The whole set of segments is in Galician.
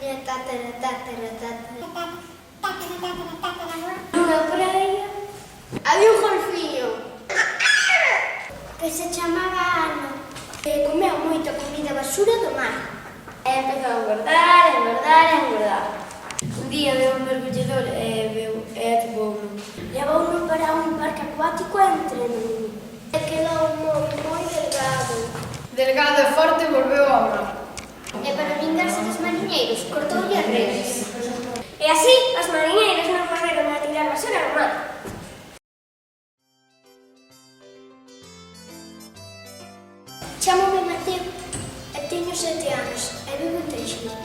miña tatara. Nunha praia había un golfiño que se chamaba Ana e comeu moita comida basura do mar. E empezou a engordar. Un día veu un mergullador e atopouno. Levouno para un parque acuático e entrenouno. E quedou moi delgado. Delgado e forte volveu ao mar. E para vingarse dos mariñeiros, cortoulle as redes. E así, os mariñeiros non volveron a tirar basura no mar. Chámome Mateo e teño 7 anos e vivo en Teixeira.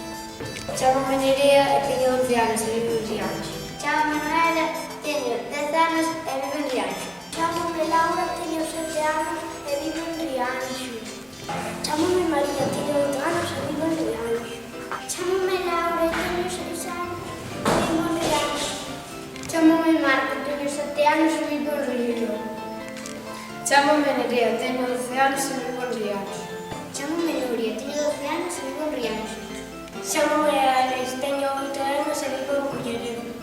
Chámome Nerea e teño 11 anos e vivo en Rianxo. Chámome Noelia, teño 10 anos e vivo en Rianxo. Chámome Laura, teño 7 anos e vivo en Rianxo. Chámome María, teño 8 anos e vivo en Rianxo. Chámome Laura e teño 6 anos e vivo en Rianxo. Chámome Marco, teño 7 anos e vivo en Río. Chámome Nerea, teño 12 anos e vivo en Rianxo. Chámome Nuria, teño 12 anos e vivo en Rianxo. Chámome Alex, teño 8 anos e vivo en Culleredo.